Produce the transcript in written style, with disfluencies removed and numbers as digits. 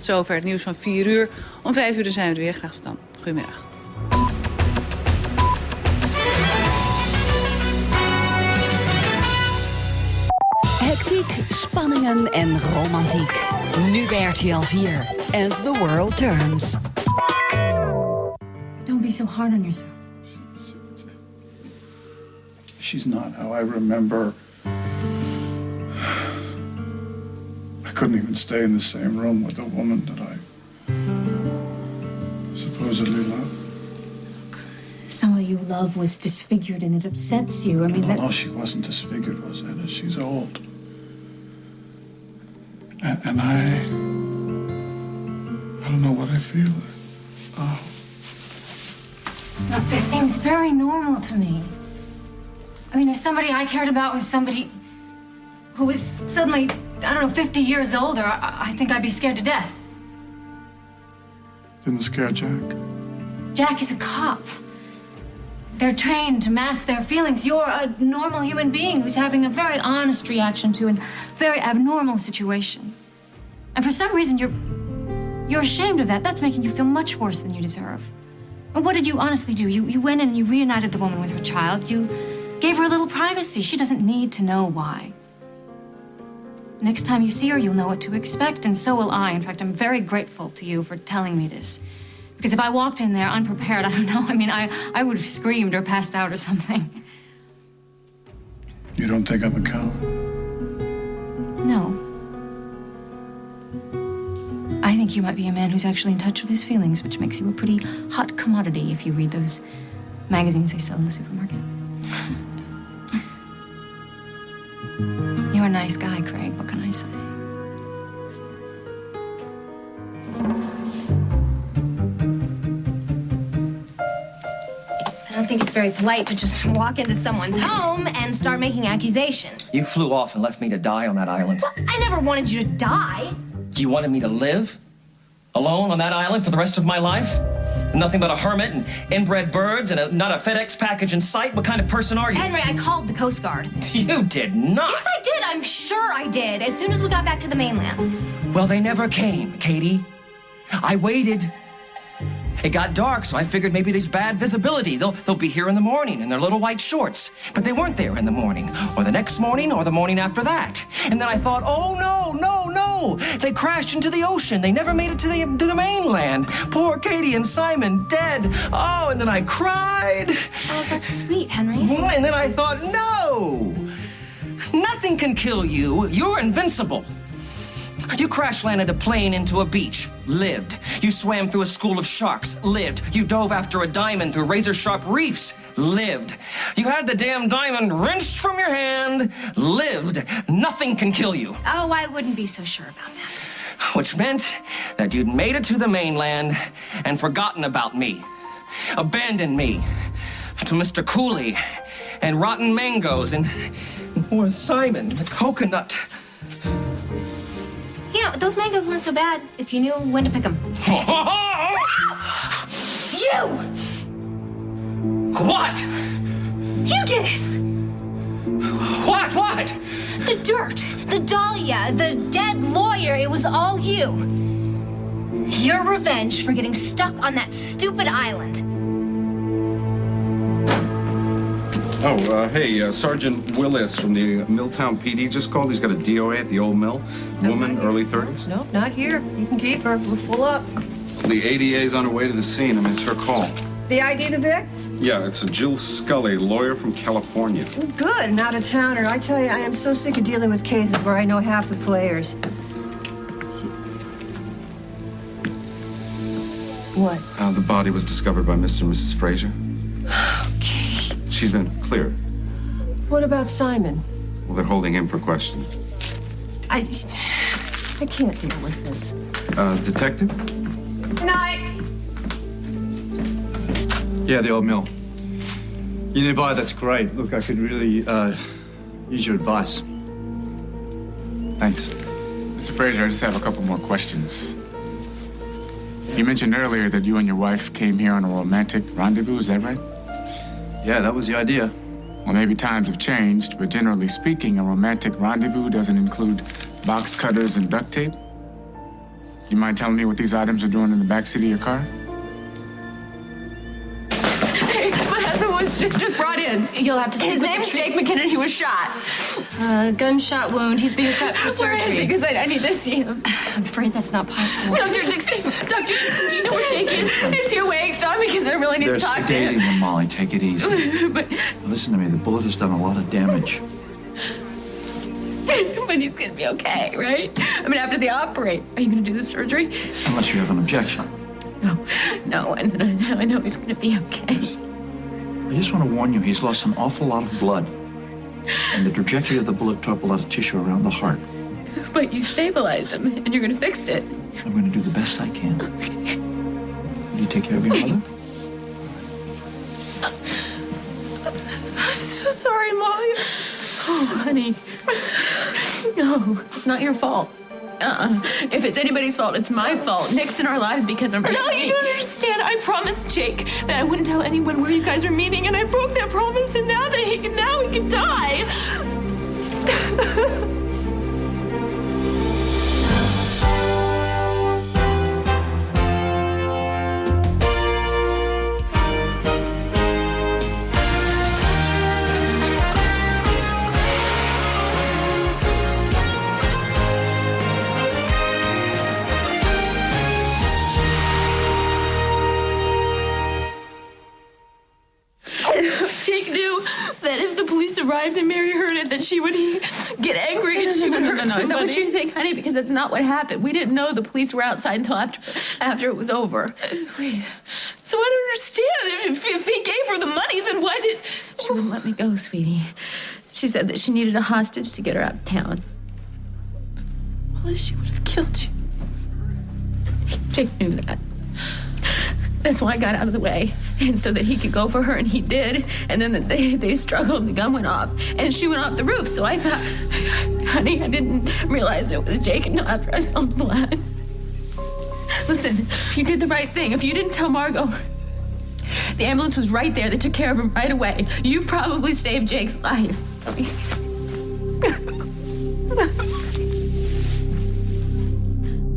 Tot zover het nieuws van 4 uur. Om 5 uur zijn we er weer. Graag tot dan. Goedemiddag. Hectiek, spanningen en romantiek. Nu bij RTL 4. As the world turns. Don't be so hard on yourself. She's not how I remember. I couldn't even stay in the same room with the woman that I supposedly love. Someone you love was disfigured and it upsets you. I mean, No, she wasn't disfigured, was it? She's old. And I don't know what I feel. Oh. Look, this seems very normal to me. I mean, if somebody I cared about was somebody who was suddenly, I don't know, 50 years older, I think I'd be scared to death. Didn't scare Jack. Jack is a cop. They're trained to mask their feelings. You're a normal human being who's having a very honest reaction to a very abnormal situation. And for some reason, you're ashamed of that. That's making you feel much worse than you deserve. And what did you honestly do? You went in and you reunited the woman with her child. You gave her a little privacy. She doesn't need to know why. Next time you see her, you'll know what to expect, and so will I. In fact, I'm very grateful to you for telling me this. Because if I walked in there unprepared, I don't know, I mean, I would have screamed or passed out or something. You don't think I'm a coward? No. I think you might be a man who's actually in touch with his feelings, which makes you a pretty hot commodity if you read those magazines they sell in the supermarket. You're a nice guy, Craig. What can I say? I don't think it's very polite to just walk into someone's home and start making accusations. You flew off and left me to die on that island. Well, I never wanted you to die. You wanted me to live alone on that island for the rest of my life? Nothing but a hermit and inbred birds and not a FedEx package in sight? What kind of person are you? Henry, I called the Coast Guard. You did not. Yes, I did. I'm sure I did. As soon as we got back to the mainland. Well, they never came, Katie. I waited. It got dark, so I figured maybe there's bad visibility. They'll be here in the morning in their little white shorts. But they weren't there in the morning, or the next morning, or the morning after that. And then I thought, oh, no. They crashed into the ocean. They never made it to the mainland. Poor Katie and Simon dead. Oh, and then I cried. Oh, that's sweet, Henry. And then I thought, no. Nothing can kill you. You're invincible. You crash-landed a plane into a beach, lived. You swam through a school of sharks, lived. You dove after a diamond through razor-sharp reefs, lived. You had the damn diamond wrenched from your hand, lived. Nothing can kill you. Oh, I wouldn't be so sure about that. Which meant that you'd made it to the mainland and forgotten about me. Abandoned me to Mr. Cooley and rotten mangoes and poor Simon, the coconut. You know, those mangoes weren't so bad if you knew when to pick them. You! What? You did this! What? The dirt, the dahlia, the dead lawyer, it was all you. Your revenge for getting stuck on that stupid island. Oh, hey, Sergeant Willis from the Milltown PD just called. He's got a DOA at the old mill. Woman, early 30s. Nope, not here. You can keep her. We're full up. The ADA's on her way to the scene. I mean, it's her call. The ID to Vic? Yeah, it's a Jill Scully, lawyer from California. Good, an out-of-towner. I tell you, I am so sick of dealing with cases where I know half the players. What? The body was discovered by Mr. and Mrs. Fraser. Okay. She's been cleared. What about Simon? Well, they're holding him for questioning. I can't deal with this. Detective? Good night. Yeah, the old mill. You nearby, that's great. Look, I could really use your advice. Thanks. Mr. Fraser, I just have a couple more questions. You mentioned earlier that you and your wife came here on a romantic rendezvous, is that right? Yeah, that was the idea. Well, maybe times have changed, but generally speaking, a romantic rendezvous doesn't include box cutters and duct tape. You mind telling me what these items are doing in the backseat of your car? Hey, my husband was just brought in. You'll have to. His name's Jake McKinnon. He was shot. Gunshot wound. He's being prepped for surgery. Where is he? Because I need to see him. I'm afraid that's not possible. Dr. Dixon, do you know where Jake is? Is he awake, John? Because I really need to talk to him. They're sedating him, Molly. Take it easy. But Listen to me. The bullet has done a lot of damage. but he's gonna be okay, right? I mean, after they operate, are you gonna do the surgery? Unless you have an objection. No, and I know he's gonna be okay. I just want to warn you, he's lost an awful lot of blood. And the trajectory of the bullet tore up a lot of tissue around the heart. But you stabilized him, and you're gonna fix it. I'm going to do the best I can. Will you take care of your mother? I'm so sorry, Molly. Oh, honey. No, it's not your fault. If it's anybody's fault, it's my fault. Nick's in our lives because I'm... No, you don't understand. I promised Jake that I wouldn't tell anyone where you guys were meeting, and I broke that promise, and now he can die. Jake knew that if the police arrived and Mary heard it, that she would get angry and she would hurt somebody. Is that what you think, honey? Because that's not what happened. We didn't know the police were outside until after it was over. Wait. So I don't understand. If he gave her the money, then why did... She wouldn't let me go, sweetie. She said that she needed a hostage to get her out of town. Well, she would have killed you. Jake knew that. That's why I got out of the way, and so that he could go for her, and he did. And then they struggled, and the gun went off, and she went off the roof. So I thought, honey, I didn't realize it was Jake until after I saw the blood. Listen, you did the right thing. If you didn't tell Margot, the ambulance was right there. They took care of him right away. You've probably saved Jake's life.